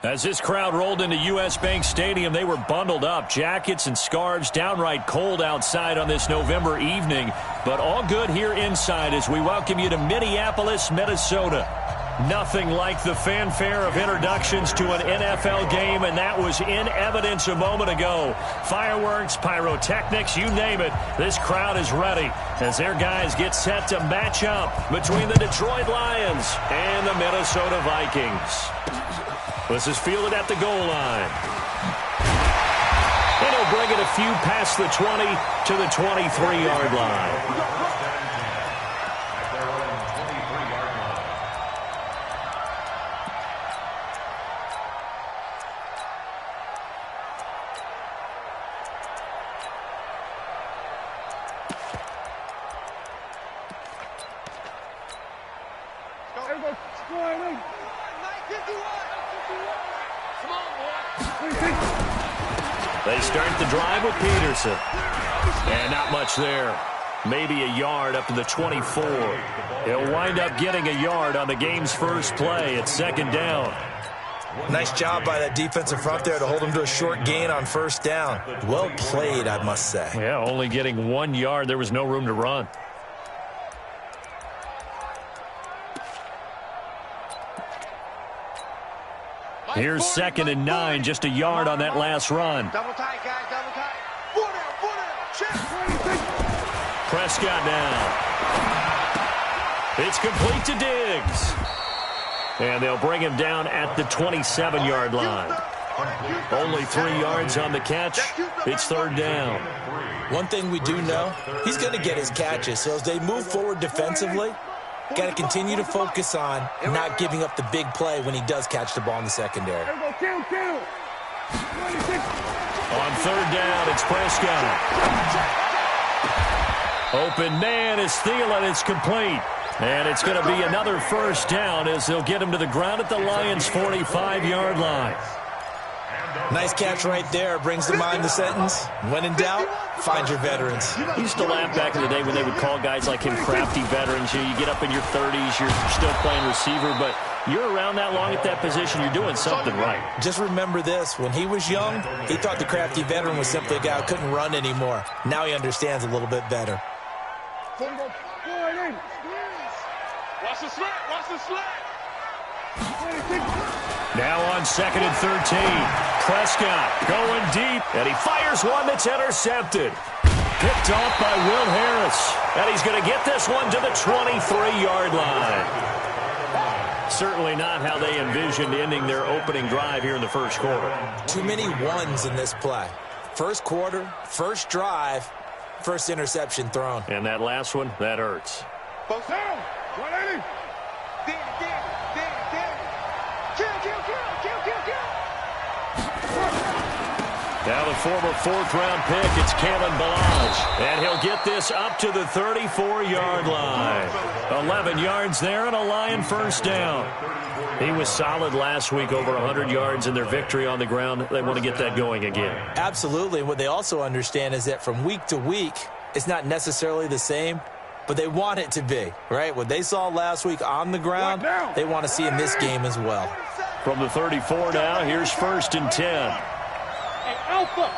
As this crowd rolled into U.S. Bank Stadium, they were bundled up, jackets and scarves, downright cold outside on this November evening. But all good here inside as we welcome you to Minneapolis, Minnesota. Nothing like the fanfare of introductions to an NFL game, and that was in evidence a moment ago. Fireworks, pyrotechnics, you name it. This crowd is ready as their guys get set to match up between the Detroit Lions and the Minnesota Vikings. This is fielded at the goal line. And he'll bring it a few past the 20 to the 23-yard line. They start the drive with Peterson. And not much there. Maybe a yard up to the 24. He'll wind up getting a yard on the game's first play. It's second down. Nice job by that defensive front there to hold him to a short gain on first down. Well played, I must say. Yeah, only getting 1 yard. There was no room to run. Here's 2nd and 9, just a yard on that last run. Double tight, guys, double tight. Four down, check. Prescott down. It's complete to Diggs. And they'll bring him down at the 27-yard line. Only 3 yards on the catch. It's third down. One thing we do know, he's going to get his catches. So as they move forward defensively, got to continue to focus on not giving up the big play when he does catch the ball in the secondary. On third down, it's Prescott. Open man is Thielen. It's complete. And it's going to be another first down as they'll get him to the ground at the Lions' 45-yard line. Nice catch right there. Brings to mind the sentence, when in doubt, find your veterans. I used to laugh back in the day when they would call guys like him crafty veterans. You get up in your 30s, you're still playing receiver, but you're around that long at that position, you're doing something right. Just remember this. When he was young, he thought the crafty veteran was simply a guy who couldn't run anymore. Now he understands a little bit better. Watch the slant, watch the slant. Now on 2nd and 13. Prescott going deep, and he fires one that's intercepted. Picked off by Will Harris. And he's going to get this one to the 23-yard line. Certainly not how they envisioned ending their opening drive here in the first quarter. Too many ones in this play. First quarter, first drive, first interception thrown. And that last one, that hurts. Both down. 180. Now the former 4th-round pick, it's Kalen Ballage. And he'll get this up to the 34-yard line. 11 yards there and a Lion first down. He was solid last week, over 100 yards in their victory on the ground. They want to get that going again. Absolutely. What they also understand is that from week to week, it's not necessarily the same, but they want it to be, right? What they saw last week on the ground, they want to see in this game as well. From the 34 now, here's 1st and 10. Hey, Alpha.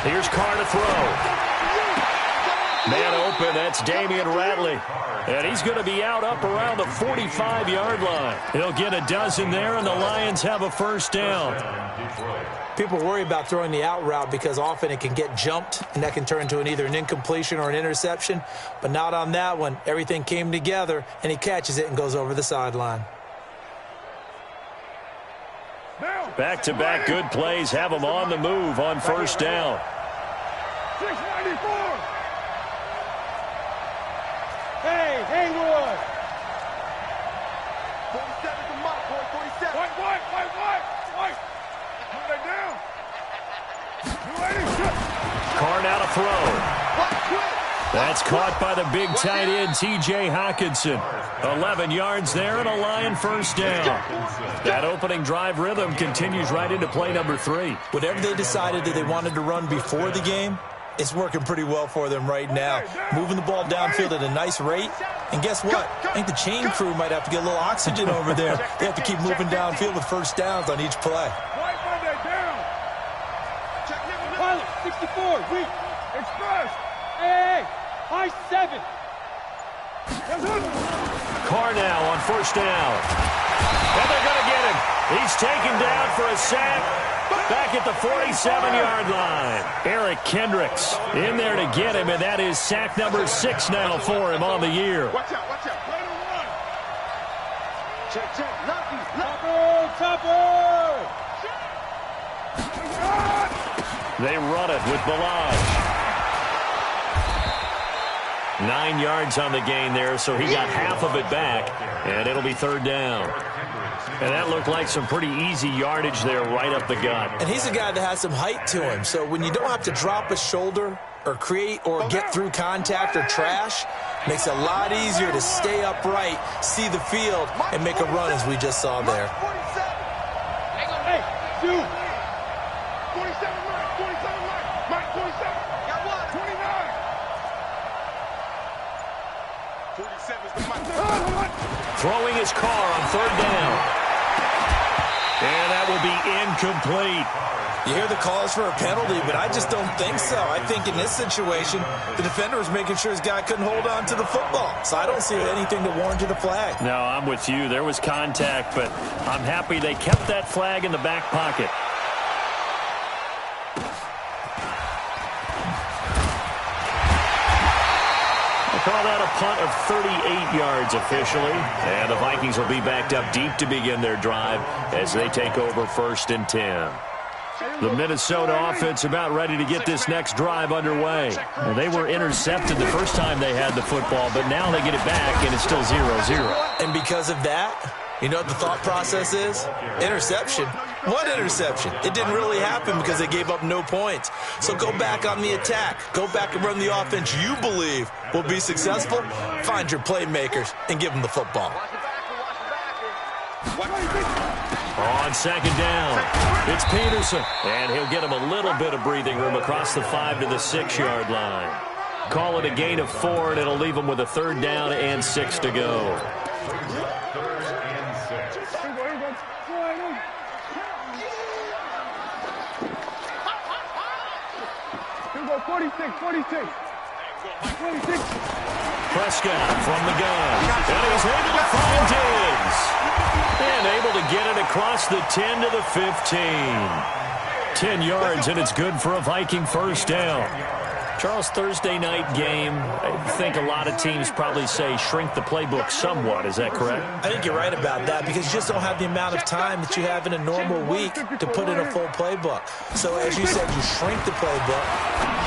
Here's Carr to throw. Man open, that's Damian Radley. And he's going to be out up around the 45-yard line. He'll get a dozen there, and the Lions have a first down. People worry about throwing the out route because often it can get jumped, and that can turn into either an incompletion or an interception. But not on that one. Everything came together, and he catches it and goes over the sideline. Back-to-back good plays have him on the move on first down. 694. Hey, Haywood. 47 to Mike, boy, 47. White. Put it down. 280. Carr now to throw. That's caught by the big tight end, T.J. Hockenson. 11 yards there and a Lion first down. That opening drive rhythm continues right into play number 3. Whatever they decided that they wanted to run before the game, It's working pretty well for them right now. Moving the ball downfield at a nice rate. And guess what? I think the chain crew might have to get a little oxygen over there. They have to keep moving downfield with first downs on each play. Pilot, 64, weak. Express. Hey, high 7. Carr now on first down. And they're going to get him. He's taken down for a sack. Back at the 47-yard line. Eric Kendricks in there to get him, and that is sack number 6 now for him on the year. Watch out, watch out. Check, check. Lucky. Topper. They run it with Balaj. 9 yards on the gain there, so he got half of it back, and it'll be third down. And that looked like some pretty easy yardage there right up the gut. And he's a guy that has some height to him, so when you don't have to drop a shoulder or create or get through contact or trash, makes it a lot easier to stay upright, see the field, and make a run as we just saw there. Hey, dude. 27 Mike, 27 Mike, 27. Got one. 29. 47's the Mike. Throwing his car on third down. And that will be incomplete. You hear the calls for a penalty, but I just don't think so. I think in this situation, the defender was making sure his guy couldn't hold on to the football. So I don't see anything to warrant a flag. No, I'm with you. There was contact, but I'm happy they kept that flag in the back pocket. Call that a punt of 38 yards officially. And the Vikings will be backed up deep to begin their drive as they take over 1st and 10. The Minnesota offense about ready to get this next drive underway. And they were intercepted the first time they had the football, but now they get it back, and it's still 0-0. And because of that, you know what the thought process is? Interception. What interception? It didn't really happen because they gave up no points. So go back on the attack. Go back and run the offense you believe will be successful. Find your playmakers and give them the football. On second down, it's Peterson. And he'll get him a little bit of breathing room across the 5 to the 6-yard line. Call it a gain of 4, and it'll leave him with a third down and 6 to go. 46. Prescott from the gun. And he's able to find Diggs. And able to get it across the 10 to the 15. 10 yards, and it's good for a Viking first down. Charles, Thursday night game, I think a lot of teams probably say shrink the playbook somewhat. Is that correct? I think you're right about that because you just don't have the amount of time that you have in a normal week to put in a full playbook. So as you said, you shrink the playbook,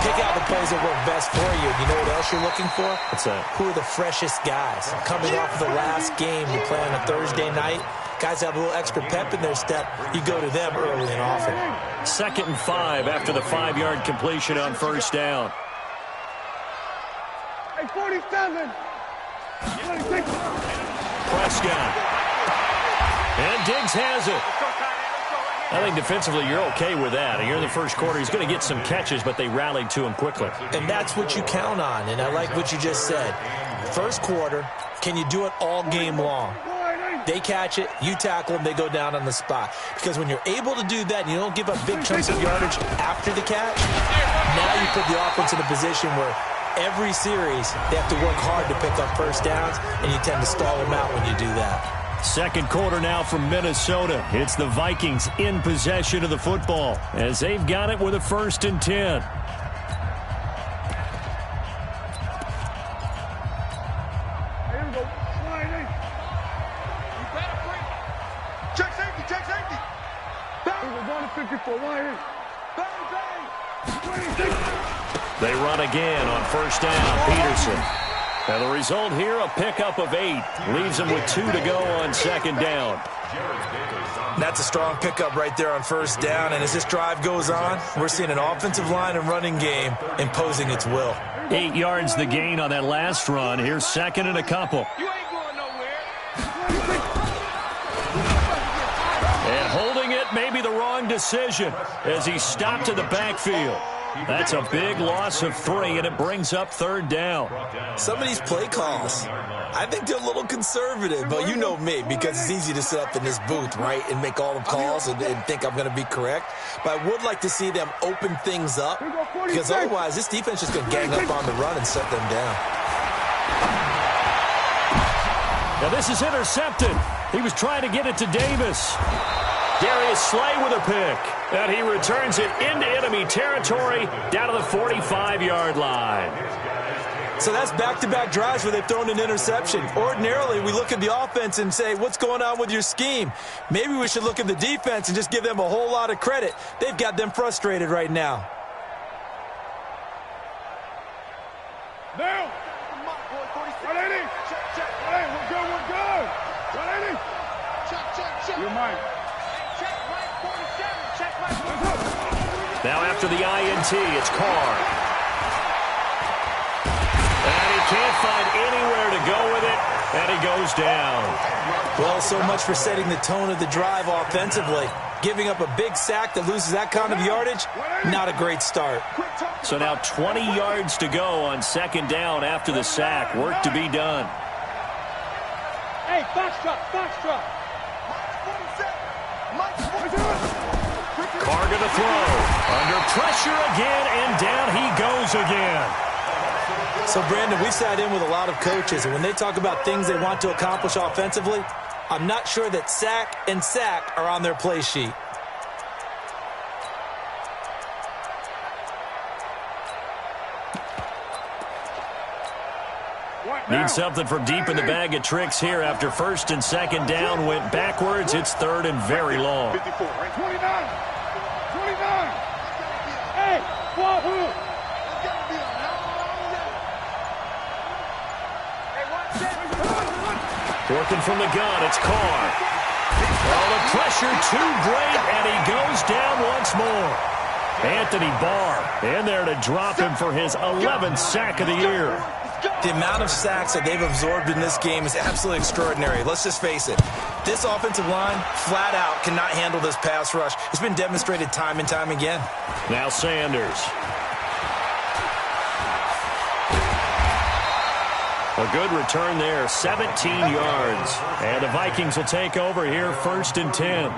pick out the plays that work best for you. You know what else you're looking for? What's that? Who are the freshest guys? Coming off of the last game, you play on a Thursday night. Guys have a little extra pep in their step. You go to them early and often. 2nd and 5 after the 5-yard completion on first down. Hey, 47. 26. Prescott. And Diggs has it. I think defensively you're okay with that. And you're in the first quarter. He's going to get some catches, but they rallied to him quickly. And that's what you count on. And I like what you just said. First quarter, can you do it all game long? They catch it, you tackle them, they go down on the spot. Because when you're able to do that and you don't give up big chunks of yardage after the catch, now you put the offense in a position where every series they have to work hard to pick up first downs, and you tend to stall them out when you do that. Second quarter now from Minnesota. It's the Vikings in possession of the football as they've got it with a 1st and 10. They run again on first down. Peterson. And the result here, a pickup of 8. Leaves them with 2 to go on second down. That's a strong pickup right there on first down. And as this drive goes on, we're seeing an offensive line and running game imposing its will. 8 yards the gain on that last run. Here's 2nd and a couple. You ain't going nowhere. And holding it may be the wrong decision as he stopped in the backfield. That's a big loss of 3, and it brings up 3rd down. Some of these play calls, I think they're a little conservative, but you know me, because it's easy to sit up in this booth, right, and make all the calls and think I'm going to be correct. But I would like to see them open things up, because otherwise this defense is just going to gang up on the run and shut them down. Now this is intercepted. He was trying to get it to Davis. Darius Slay with a pick. And he returns it into enemy territory down to the 45-yard line. So that's back-to-back drives where they've thrown an interception. Ordinarily, we look at the offense and say, what's going on with your scheme? Maybe we should look at the defense and just give them a whole lot of credit. They've got them frustrated right now. Now. 180. Hey, we're good, we're good. 180. Check. You're mine. Check right 47. Check right 47. Now after the INT, it's Carr. And he can't find anywhere to go with it, and he goes down. Well, so much for setting the tone of the drive offensively. Giving up a big sack that loses that kind of yardage, not a great start. So now 20 yards to go on 2nd down after the sack. Work to be done. Hey, box truck. Carr going to throw. Under pressure again, and down he goes again. So, Brandon, we've sat in with a lot of coaches, and when they talk about things they want to accomplish offensively, I'm not sure that sack and sack are on their play sheet. Need something from deep in the bag of tricks here after 1st and 2nd down. Went backwards. It's 3rd and very long. 54, right? 29. Hey, wahoo. Working from the gun, it's Carr. Oh, the pressure too great, and he goes down once more. Anthony Barr in there to drop him for his 11th sack of the year. The amount of sacks that they've absorbed in this game is absolutely extraordinary. Let's just face it. This offensive line, flat out, cannot handle this pass rush. It's been demonstrated time and time again. Now Sanders. A good return there, 17 yards. And the Vikings will take over here, 1st and 10.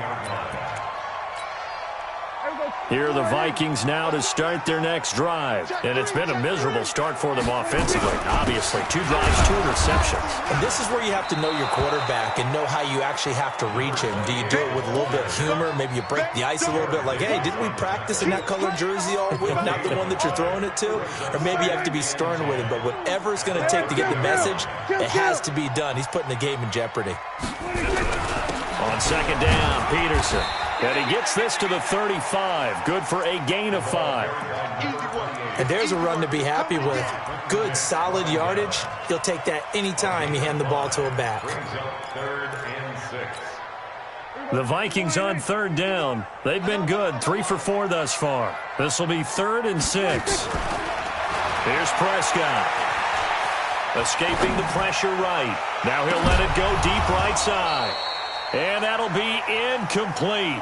Here are the Vikings now to start their next drive. And it's been a miserable start for them offensively. Obviously, 2 drives, 2 interceptions. And this is where you have to know your quarterback and know how you actually have to reach him. Do you do it with a little bit of humor? Maybe you break the ice a little bit like, hey, didn't we practice in that colored jersey all week, not the one that you're throwing it to? Or maybe you have to be stern with him. But whatever it's going to take to get the message, it has to be done. He's putting the game in jeopardy. On 2nd down, Peterson. And he gets this to the 35. Good for a gain of 5. And there's a run to be happy with. Good, solid yardage. He'll take that anytime you hand the ball to a back. The Vikings on 3rd down. They've been good, 3 for 4 thus far. This will be 3rd and 6. Here's Prescott. Escaping the pressure right. Now he'll let it go deep right side. And that'll be incomplete.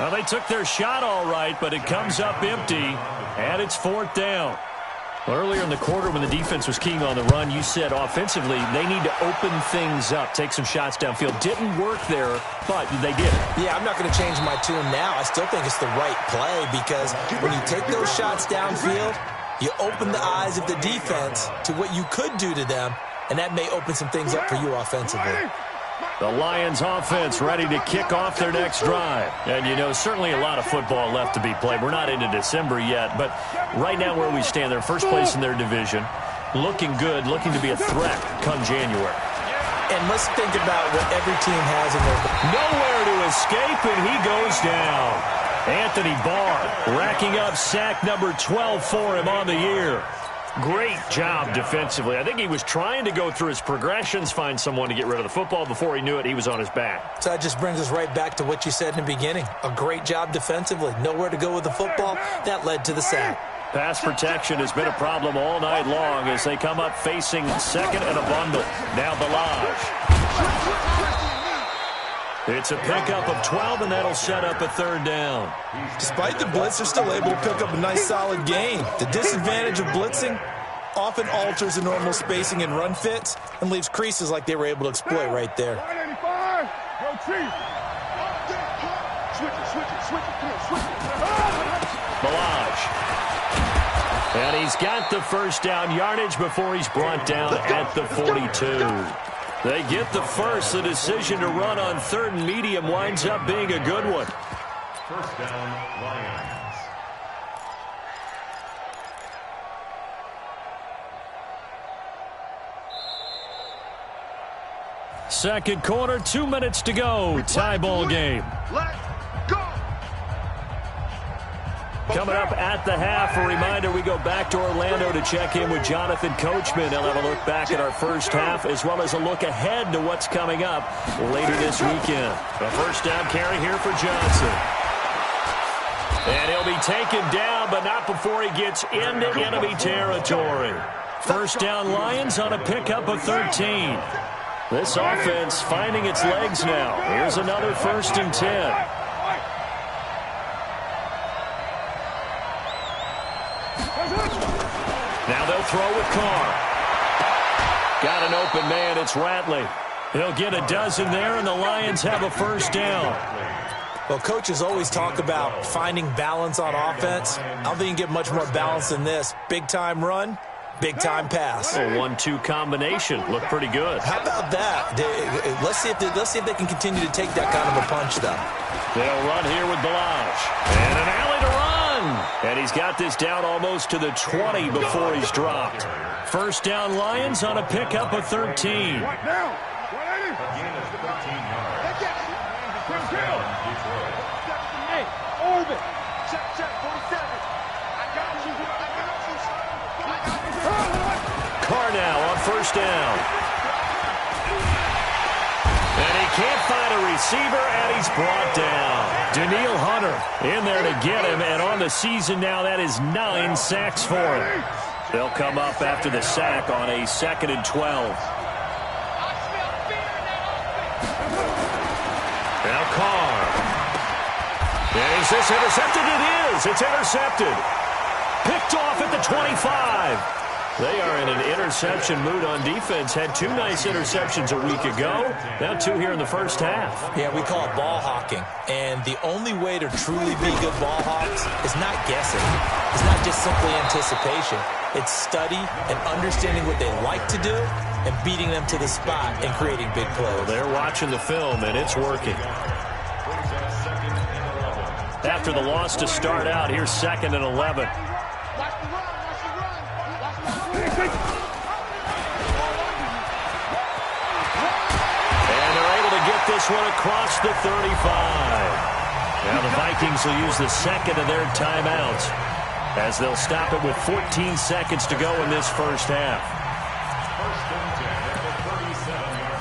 Well, they took their shot all right, but it comes up empty, and it's 4th down. Earlier in the quarter when the defense was keying on the run, you said offensively they need to open things up, take some shots downfield. Didn't work there, but they did. Yeah, I'm not going to change my tune now. I still think it's the right play because when you take those shots downfield, you open the eyes of the defense to what you could do to them, and that may open some things up for you offensively. The Lions offense ready to kick off their next drive. And, you know, certainly a lot of football left to be played. We're not into December yet, but right now where we stand, they're first place in their division. Looking good, looking to be a threat come January. And let's think about what every team has in their... Nowhere to escape, and he goes down. Anthony Barr racking up sack number 12 for him on the year. Great job defensively. I think he was trying to go through his progressions, find someone to get rid of the football. Before he knew it, he was on his back. So that just brings us right back to what you said in the beginning. A great job defensively. Nowhere to go with the football. That led to the sack. Pass protection has been a problem all night long as they come up facing 2nd and a bundle. Now Balaj. It's a pickup of 12, and that'll set up a third down. Despite the blitz, they're still able to pick up a nice, solid gain. The disadvantage of blitzing often alters the normal spacing and run fits and leaves creases like they were able to exploit right there. 185. Go Chief. Switch it. Come on, switch it. Milage. And he's got the first down yardage before he's brought down at the 42. They get the first. The decision to run on third and medium winds up being a good one. First down, Lions. Second quarter, 2 minutes to go. Tie ball game. Let's go. Coming up at the half, a reminder, we go back to Orlando to check in with Jonathan Coachman. They'll have a look back at our first half as well as a look ahead to what's coming up later this weekend. A first down carry here for Johnson. And he'll be taken down, but not before he gets into enemy territory. First down Lions on a pickup of 13. This offense finding its legs now. Here's another 1st and 10. Now they'll throw with Carr. Got an open man. It's Ratley. He'll get a dozen there, and the Lions have a first down. Well, coaches always talk about finding balance on offense. I don't think you can get much more balance than this. Big-time run, big-time pass. A 1-2 combination. Looked pretty good. How about that? Let's see if they can continue to take that kind of a punch, though. They'll run here with Balaj. And an alley to run. And he's got this down almost to the 20 before he's dropped. First down Lions on a pickup of 13. Right now. 180. Again, it's 13 yards. Kill. Hey, orbit. Check, 47. I got you. Carr now on first down. And he can't find a receiver, and he's brought down. Daniil Hunter in there to get him, and on the season now, that is 9 sacks for him. They'll come up after the sack on a 2nd and 12. Now Carr. And is this intercepted? It is. It's intercepted. Picked off at the 25. They are in an interception mood on defense. Had 2 nice interceptions a week ago. Now 2 here in the first half. Yeah, we call it ball hawking. And the only way to truly be good ball hawks is not guessing. It's not just simply anticipation. It's study and understanding what they like to do and beating them to the spot and creating big plays. Well, they're watching the film, and it's working. After the loss to start out, here's 2nd and 11. And they're able to get this one across the 35. Now the Vikings will use the 2nd of their timeouts as they'll stop it with 14 seconds to go in this first half. First and 10 at the 37-yard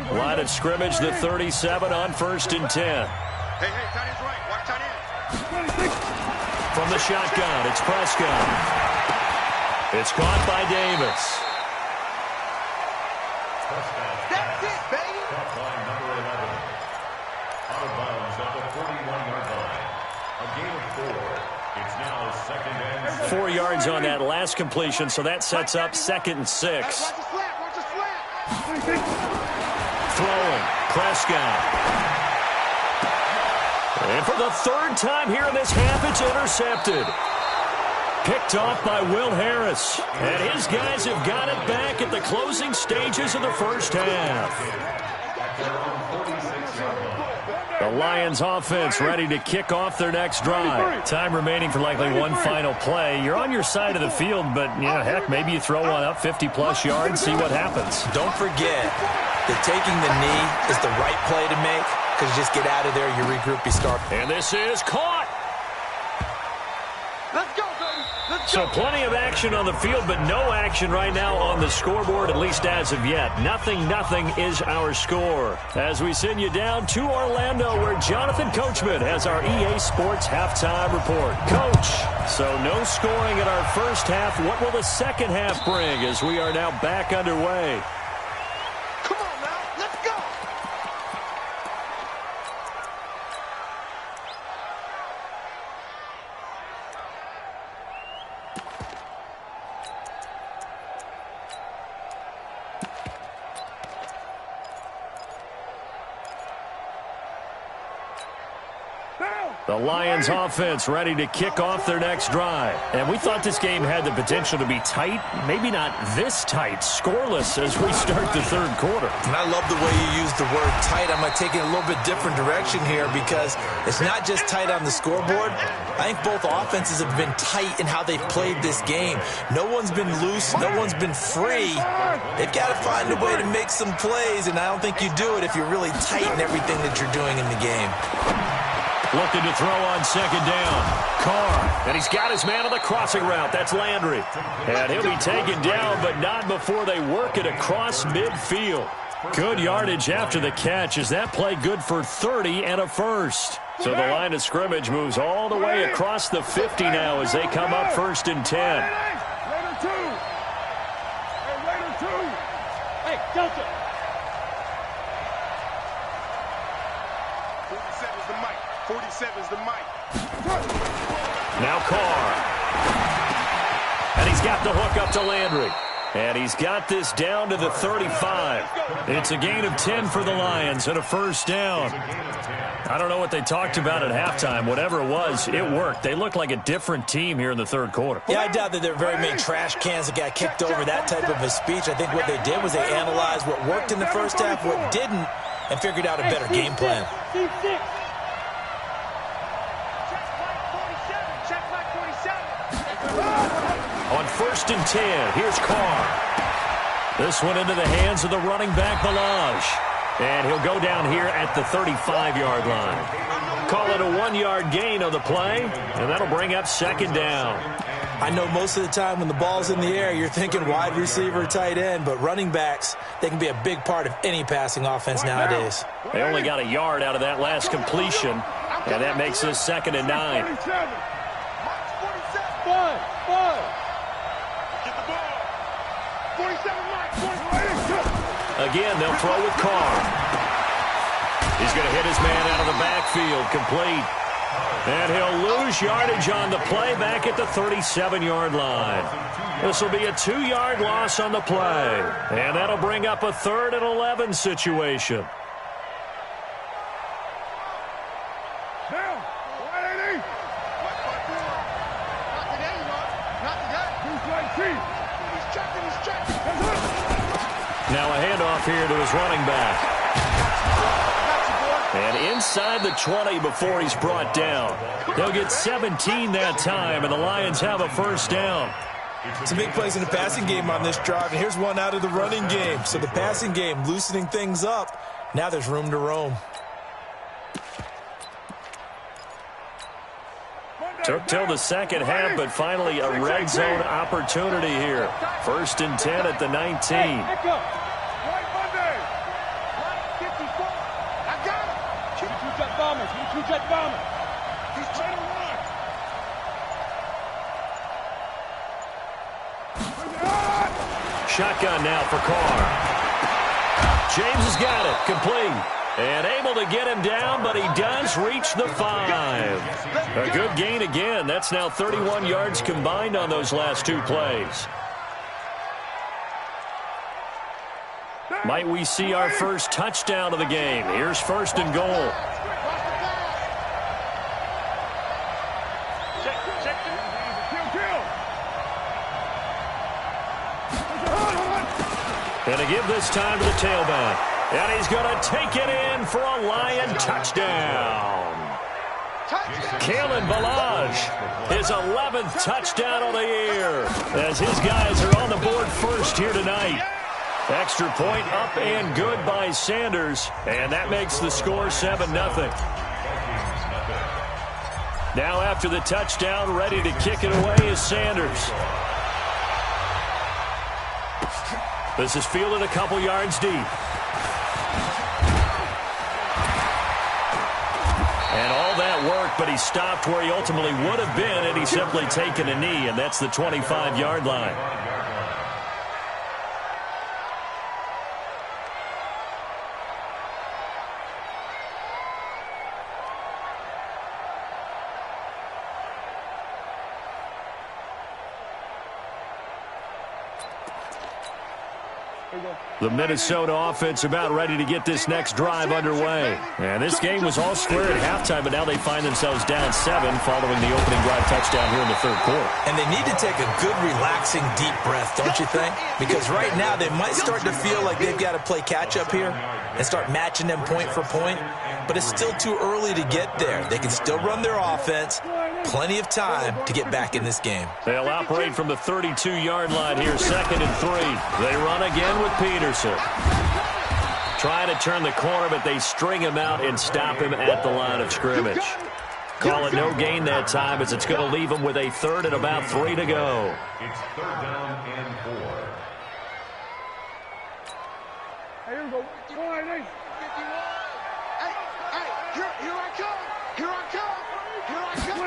line. Line of scrimmage, the 37 on 1st and 10. Hey, tight end's right. Watch tight end. From the shotgun, it's Prescott. It's caught by Davis. That's it, baby. Caught by number 11. Out of bounds at the 41-yard line. A gain of 4. It's now 2nd and 6. 4 yards on that last completion, so that sets up 2nd and 6. Watch the slant. Throwing, Prescott. And for the 3rd time here in this half, it's intercepted. Picked off by Will Harris. And his guys have got it back at the closing stages of the first half. The Lions offense ready to kick off their next drive. Time remaining for likely one final play. You're on your side of the field, but, heck, maybe you throw one up 50-plus yards, see what happens. Don't forget that taking the knee is the right play to make. Because you just get out of there, you regroup, you start. And this is caught. Let's go, baby. Let's So plenty of action on the field, but no action right now on the scoreboard, at least as of yet. 0-0 is our score. As we send you down to Orlando, where Jonathan Coachman has our EA Sports halftime report. Coach, so no scoring in our first half. What will the second half bring as we are now back underway? The Lions offense ready to kick off their next drive. And we thought this game had the potential to be tight, maybe not this tight, scoreless as we start the third quarter. And I love the way you use the word tight. I'm going to take it a little bit different direction here because it's not just tight on the scoreboard. I think both offenses have been tight in how they've played this game. No one's been loose. No one's been free. They've got to find a way to make some plays, and I don't think you do it if you're really tight in everything that you're doing in the game. Looking to throw on second down. Carr, and he's got his man on the crossing route. That's Landry. And he'll be taken down, but not before they work it across midfield. Good yardage after the catch. Is that play good for 30 and a first? So the line of scrimmage moves all the way across the 50 now as they come up 1st and 10. Raider 2. Hey, Raider 2. Hey, Delta. 47's the mic. 47's the mic. Now Carr. And he's got the hook up to Landry. And he's got this down to the 35. It's a gain of 10 for the Lions and a first down. I don't know what they talked about at halftime. Whatever it was, it worked. They look like a different team here in the third quarter. Yeah, I doubt that there are very many trash cans that got kicked over that type of a speech. I think what they did was they analyzed what worked in the first half, what didn't, and figured out a better game plan. On 1st and 10, here's Carr. This one into the hands of the running back, Balaj. And he'll go down here at the 35-yard line. Call it a 1-yard gain on the play, and that'll bring up second down. I know most of the time when the ball's in the air, you're thinking wide receiver, tight end, but running backs, they can be a big part of any passing offense nowadays. They only got a yard out of that last completion, and that makes this 2nd and 9. Again, they'll throw with Carr. He's going to hit his man out of the backfield, complete. And he'll lose yardage on the play back at the 37-yard line. This will be a 2-yard loss on the play. And that'll bring up a 3rd and 11 situation. Now a handoff here to his running back. And inside the 20 before he's brought down. They'll get 17 that time, and the Lions have a first down. Some big plays in the passing game on this drive, and here's one out of the running game. So the passing game loosening things up. Now there's room to roam. Took till the second half, but finally a red zone opportunity here. 1st and 10 at the 19. Shotgun now for Carr. James has got it, complete. And able to get him down, but he does reach the 5. A good gain again. That's now 31 yards combined on those last 2 plays. Might we see our first touchdown of the game? Here's 1st and goal. And to give this time to the tailback. And he's going to take it in for a Lion touchdown. Kalen Balaj, his 11th touchdown of the year, as his guys are on the board first here tonight. Extra point up and good by Sanders, and that makes the score 7-0. Now after the touchdown, ready to kick it away is Sanders. This is fielded a couple yards deep. And all that work, but he stopped where he ultimately would have been, and he's simply taken a knee, and that's the 25-yard line. The Minnesota offense about ready to get this next drive underway. And this game was all square at halftime, but now they find themselves down 7 following the opening drive touchdown here in the third quarter. And they need to take a good, relaxing, deep breath, don't you think? Because right now they might start to feel like they've got to play catch-up here and start matching them point for point. But it's still too early to get there. They can still run their offense. Plenty of time to get back in this game. They'll operate from the 32-yard line here, 2nd and 3. They run again with Peterson. Trying to turn the corner, but they string him out and stop him at the line of scrimmage. Call it no gain that time, as it's going to leave him with a 3rd and about 3 to go. It's 3rd down and 4. Hey, here we go. Come on, hey. Here I come. Here I come. Here I come.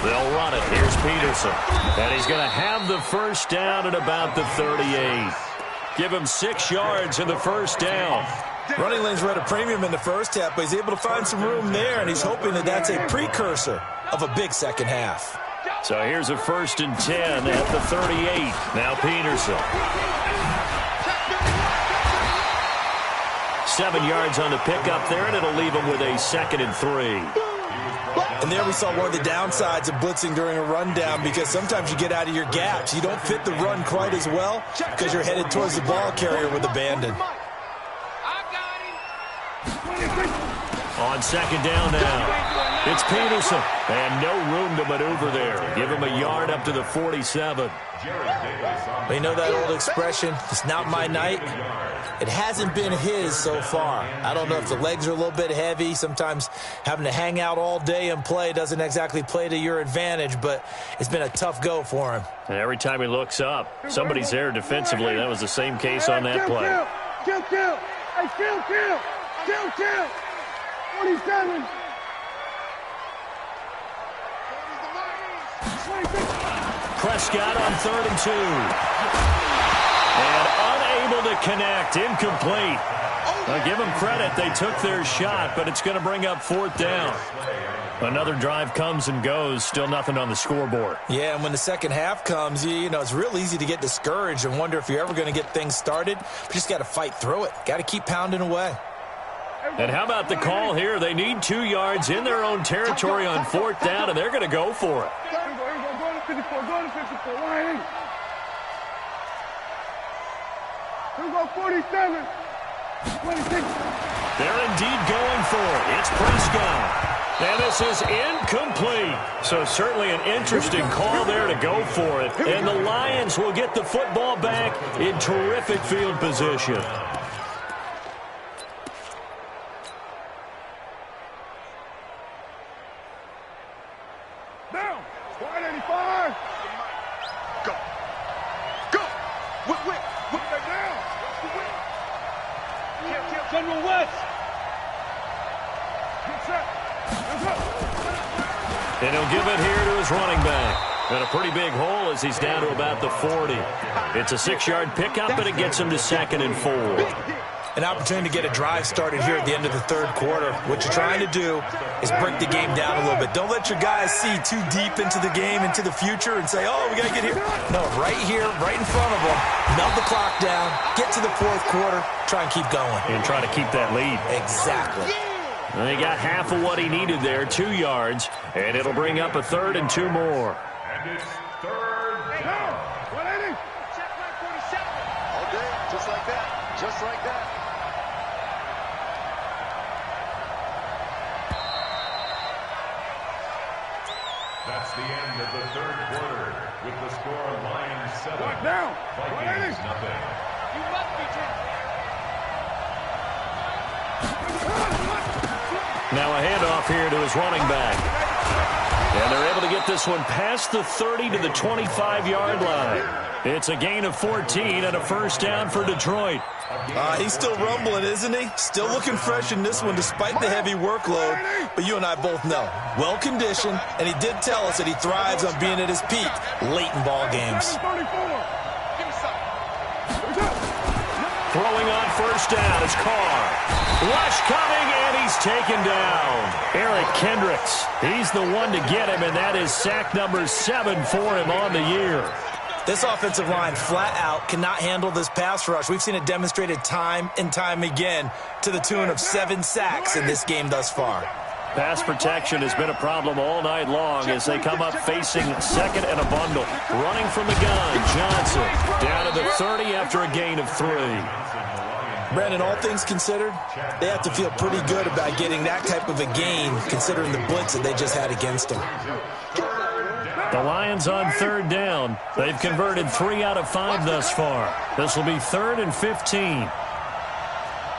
They'll run it. Here's Peterson. And he's going to have the first down at about the 38. Give him 6 yards in the first down. Running lanes were at a premium in the first half, but he's able to find some room there, and he's hoping that that's a precursor of a big second half. So here's a 1st and 10 at the 38. Now Peterson. 7 yards on the pickup there, and it'll leave him with a 2nd and 3. And there we saw one of the downsides of blitzing during a rundown, because sometimes you get out of your gaps. You don't fit the run quite as well because you're headed towards the ball carrier with abandon. On 2nd down now, it's Peterson. And no room to maneuver there. Give him a yard up to the 47. Well, you know that old expression, it's not my night? It hasn't been his so far. I don't know if the legs are a little bit heavy. Sometimes having to hang out all day and play doesn't exactly play to your advantage, but it's been a tough go for him. And every time he looks up, somebody's there defensively. That was the same case on that play. Kill. Hey, kill. 47. Prescott on 3rd and 2. And unable to connect. Incomplete. Now give them credit. They took their shot, but it's going to bring up 4th down. Another drive comes and goes. Still nothing on the scoreboard. Yeah, and when the second half comes, you know, it's real easy to get discouraged and wonder if you're ever going to get things started. But you just got to fight through it. Got to keep pounding away. And how about the call here? They need 2 yards in their own territory on 4th down, and they're going to go for it. Go to 54. Line. Here we go, 47. 26. They're indeed going for it. It's Prescott. And this is incomplete. So certainly an interesting call there to go for it. And the Lions will get the football back in terrific field position. Down. 185. Go. Whip that down. Kill. General West. Get set. Let's go. And he'll give it here to his running back. And a pretty big hole as he's down to about the 40. It's a 6-yard pickup, and it gets him to 2nd and 4. An opportunity to get a drive started here at the end of the third quarter. What you're trying to do is break the game down a little bit. Don't let your guys see too deep into the game, into the future, and say, oh, we got to get here. No, right here, right in front of them. Melt the clock down, get to the fourth quarter, try and keep going. And try to keep that lead. Exactly. And he got half of what he needed there, 2 yards, and it'll bring up a 3rd and 2 more. And it's 3rd down. 180. Check my 47. All day, just like that. Just like that. That's the end of the third quarter with the score Lions 7. Lock down. Vikings 0. You must be transparent. Now a handoff here to his running back. And they're able to get this one past the 30 to the 25-yard line. It's a gain of 14 and a first down for Detroit. He's still rumbling, isn't he? Still looking fresh in this one despite the heavy workload. But you and I both know, well-conditioned, and he did tell us that he thrives on being at his peak late in ball games. Throwing on first down is Carr. Rush coming, and he's taken down. Eric Kendricks, he's the one to get him, and that is sack number 7 for him on the year. This offensive line flat out cannot handle this pass rush. We've seen it demonstrated time and time again to the tune of 7 sacks in this game thus far. Pass protection has been a problem all night long as they come up facing second and a bundle. Running from the gun, Johnson down to the 30 after a gain of 3. Brandon, all things considered, they have to feel pretty good about getting that type of a gain considering the blitz that they just had against them. The Lions on 3rd down. They've converted 3 out of 5 thus far. This will be 3rd and 15.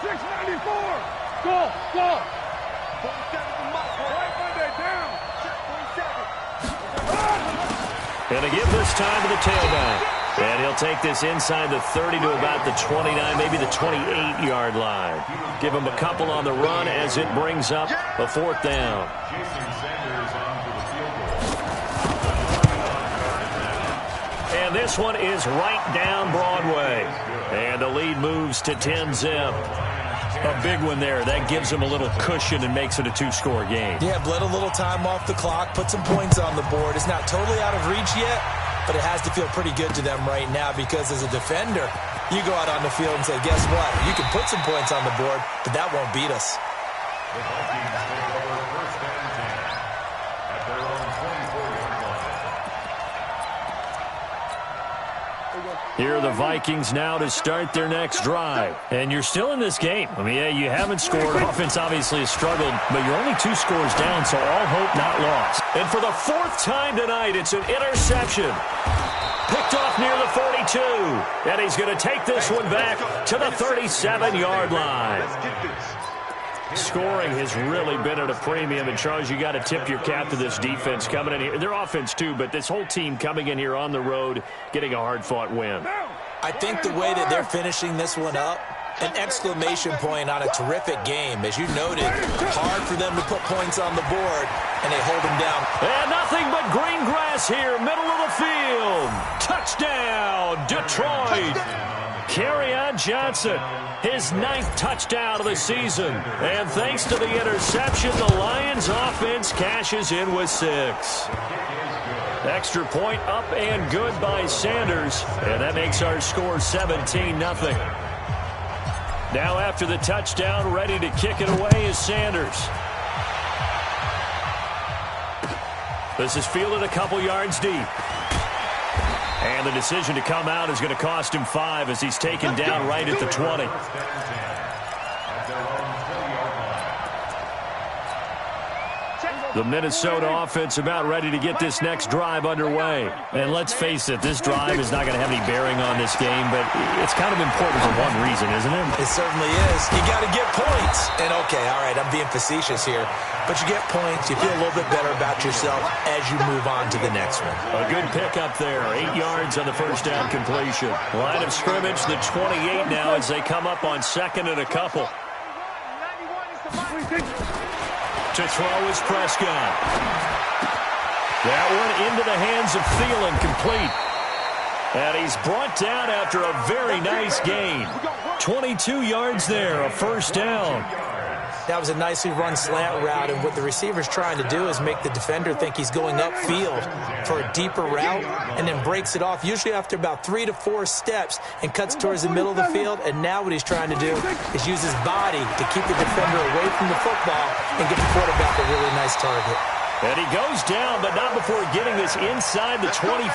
694. Go, go. And to give this time to the tailback. And he'll take this inside the 30 to about the 29, maybe the 28-yard line. Give him a couple on the run as it brings up a 4th down. And this one is right down Broadway. And the lead moves to 10-zip. A big one there. That gives him a little cushion and makes it a 2-score game. Yeah, bled a little time off the clock, put some points on the board. It's not totally out of reach yet, but it has to feel pretty good to them right now because as a defender, you go out on the field and say, guess what? You can put some points on the board, but that won't beat us. The Vikings take over 1st and 10 at their own 24-yard line. Here are the Vikings now to start their next drive. And you're still in this game. I mean, yeah, you haven't scored. Offense obviously has struggled, but you're only 2 scores down, so all hope not lost. And for the 4th time tonight, it's an interception. Picked off near the 42. And he's going to take this one back to the 37-yard line. Scoring has really been at a premium. And, Charles, you got to tip your cap to this defense coming in here. Their offense, too, but this whole team coming in here on the road, getting a hard-fought win. I think the way that they're finishing this one up, an exclamation point on a terrific game. As you noted, hard for them to put points on the board, and they hold them down. And nothing but green grass here, middle of the field. Touchdown, Detroit. Kerryon Johnson, his 9th touchdown of the season. And thanks to the interception, the Lions offense cashes in with 6. Extra point up and good by Sanders. And that makes our score 17-0. Now after the touchdown, ready to kick it away is Sanders. This is fielded a couple yards deep. And the decision to come out is going to cost him 5 as he's taken down right at the 20. The Minnesota offense about ready to get this next drive underway. And let's face it, this drive is not going to have any bearing on this game, but it's kind of important for one reason, isn't it? It certainly is. You got to get points. And, okay, all right, I'm being facetious here. But you get points, you feel a little bit better about yourself as you move on to the next one. A good pickup there. 8 yards on the first down completion. Line of scrimmage, the 28 now as they come up on 2nd and a couple. To throw is Prescott. That one into the hands of Thielen, complete. And he's brought down after a very nice gain. 22 yards there, a first down. That was a nicely run slant route, and what the receiver's trying to do is make the defender think he's going upfield for a deeper route and then breaks it off, usually after about 3 to 4 steps, and cuts towards the middle of the field. And now what he's trying to do is use his body to keep the defender away from the football and get the quarterback a really nice target. And he goes down, but not before getting this inside the 25.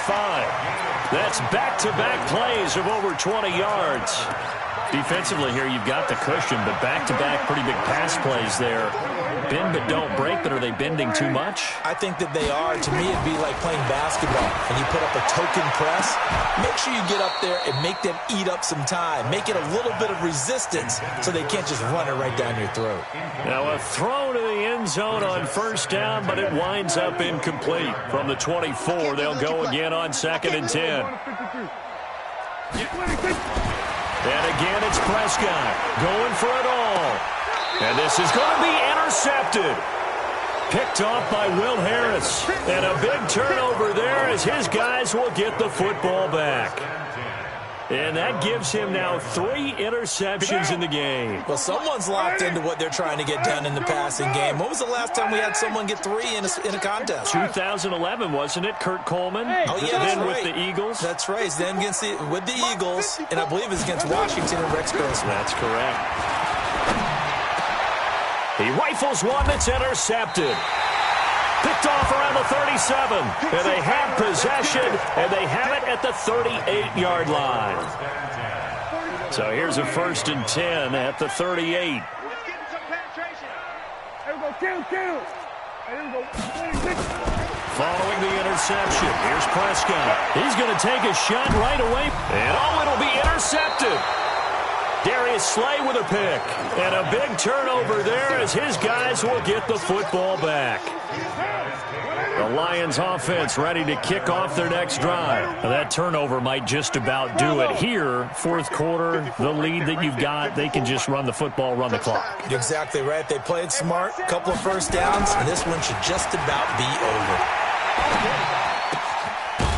That's back-to-back plays of over 20 yards. Defensively here, you've got the cushion, but back-to-back pretty big pass plays there. Bend but don't break, but are they bending too much? I think that they are. To me, it'd be like playing basketball, and you put up a token press. Make sure you get up there and make them eat up some time. Make it a little bit of resistance so they can't just run it right down your throat. Now a throw to the end zone on first down, but it winds up incomplete. From the 24, they'll go again on 2nd and 10. And again, it's Prescott going for it all. And this is going to be intercepted. Picked off by Will Harris. And a big turnover there as his guys will get the football back. And that gives him now 3 interceptions in the game. Well, someone's locked into what they're trying to get done in the passing game. When was the last time we had someone get 3 in a contest? 2011, wasn't it, Kurt Coleman? Oh, yeah, that's then right. with the Eagles? That's right. Then with the Eagles, and I believe it's against Washington and Rex Grossman. That's correct. He rifles one that's intercepted. Picked off around the 37. And they have possession, and they have it at the 38-yard line. So here's a 1st and 10 at the 38. Following the interception, here's Prescott. He's going to take a shot right away. And it'll be intercepted. Darius Slay with a pick. And a big turnover there as his guys will get the football back. The Lions offense ready to kick off their next drive. Now that turnover might just about do it here. 4th quarter, the lead that you've got, they can just run the football, run the clock. You're exactly right. They played smart, couple of first downs, and this one should just about be over.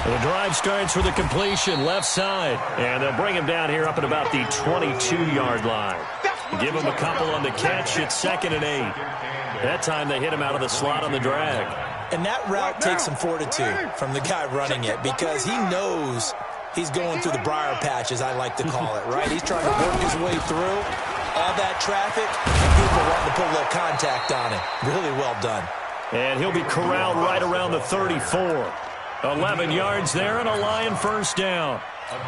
The drive starts with a completion left side, and they'll bring him down here up at about the 22-yard line. Give him a couple on the catch. It's 2nd and 8. That time they hit him out of the slot on the drag. And that route takes some fortitude from the guy running it because he knows he's going through the briar patch, as I like to call it, right? He's trying to work his way through all that traffic, and people wanting to put a little contact on it. Really well done. And he'll be corralled right around the 34. 11 yards there and a Lion 1st down.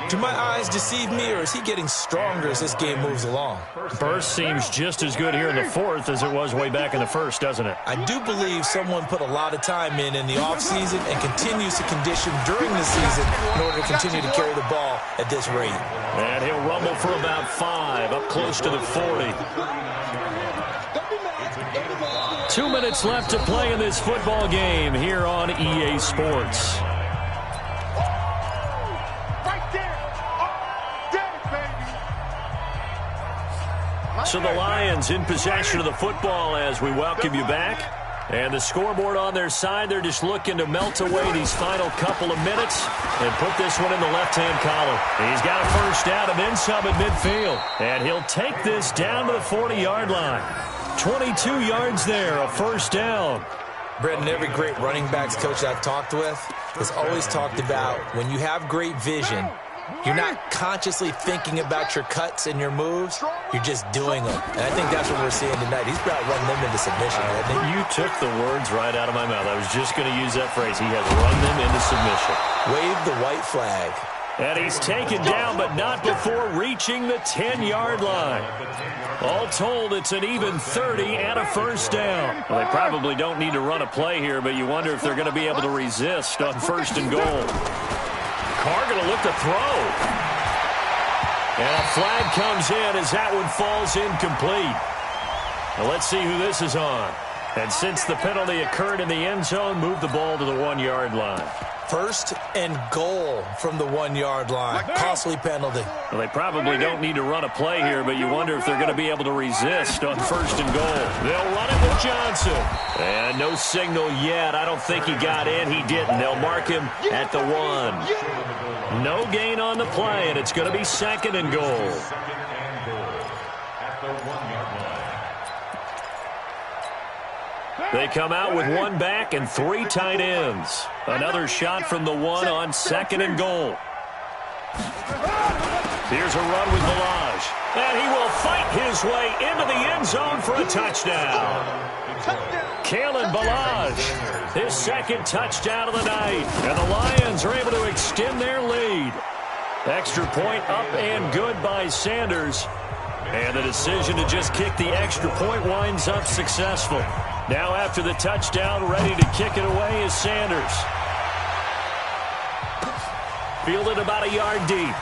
Do my eyes deceive me, or is he getting stronger as this game moves along? Burst seems just as good here in the 4th as it was way back in the 1st, doesn't it? I do believe someone put a lot of time in the offseason and continues to condition during the season in order to continue to carry the ball at this rate. And he'll rumble for about 5, up close to the 40. 2 minutes left to play in this football game here on EA Sports. So the Lions in possession of the football as we welcome you back. And the scoreboard on their side, they're just looking to melt away these final couple of minutes and put this one in the left-hand column. He's got a 1st down and then some at midfield. And he'll take this down to the 40-yard line. 22 yards there, a 1st down. Brendan, every great running backs coach I've talked with has always talked about when you have great vision, you're not consciously thinking about your cuts and your moves. You're just doing them. And I think that's what we're seeing tonight. He's about running them into submission. You took the words right out of my mouth. I was just going to use that phrase. He has run them into submission. Wave the white flag. And he's taken down, but not before reaching the 10-yard line. All told, it's an even 30 and a 1st down. Well, they probably don't need to run a play here, but you wonder if they're going to be able to resist on 1st and goal. Carr going to look to throw. And a flag comes in as that one falls incomplete. Now let's see who this is on. And since the penalty occurred in the end zone, move the ball to the 1-yard line. 1st and goal from the 1-yard line. Costly penalty. Well, they probably don't need to run a play here, but you wonder if they're going to be able to resist on 1st and goal. They'll run it with Johnson. And no signal yet. I don't think he got in. He didn't. They'll mark him at the 1. No gain on the play, and it's going to be 2nd and goal. They come out with 1 back and 3 tight ends. Another shot from the 1 on 2nd and goal. Here's a run with Balaj. And he will fight his way into the end zone for a touchdown. Kalen Balaj, his 2nd touchdown of the night. And the Lions are able to extend their lead. Extra point up and good by Sanders. And the decision to just kick the extra point winds up successful. Now after the touchdown, ready to kick it away is Sanders. Fielded about a yard deep.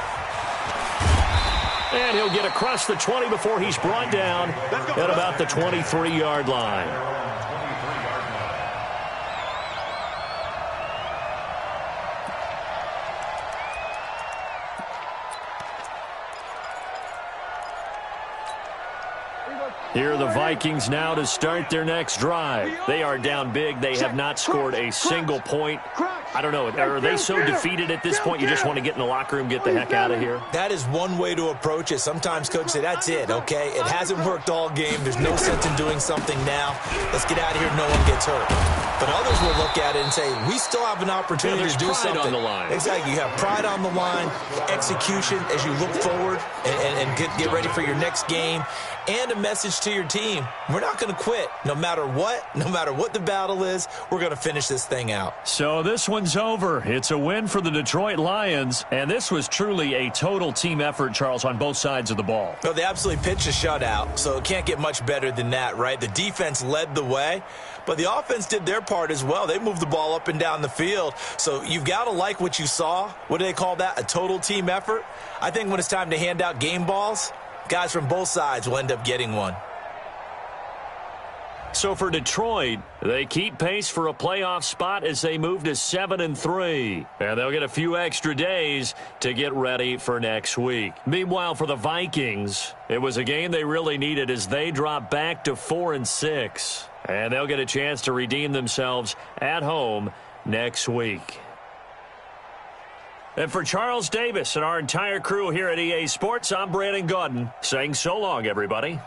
And he'll get across the 20 before he's brought down at about the 23-yard line. Here are the Vikings now to start their next drive. They are down big. They have not scored a single point. I don't know. Are they so defeated at this point you just want to get in the locker room, get the heck out of here? That is one way to approach it. Sometimes coaches say, that's it, okay? It hasn't worked all game. There's no sense in doing something now. Let's get out of here. No one gets hurt. But others will look at it and say, we still have an opportunity to do something. On the line. Exactly. You have pride on the line, execution as you look forward and get ready for your next game, and a message to your team. We're not going to quit. No matter what the battle is, we're going to finish this thing out. So this one's over. It's a win for the Detroit Lions, and this was truly a total team effort, Charles, on both sides of the ball. No, they absolutely pitched a shutout, so it can't get much better than that, right? The defense led the way, but the offense did their part as well. They moved the ball up and down the field, so you've got to like what you saw. What do they call that? A total team effort? I think when it's time to hand out game balls, guys from both sides will end up getting one. So for Detroit, they keep pace for a playoff spot as they move to 7-3. And they'll get a few extra days to get ready for next week. Meanwhile, for the Vikings, it was a game they really needed as they drop back to 4-6. And they'll get a chance to redeem themselves at home next week. And for Charles Davis and our entire crew here at EA Sports, I'm Brandon Gaudin saying so long, everybody.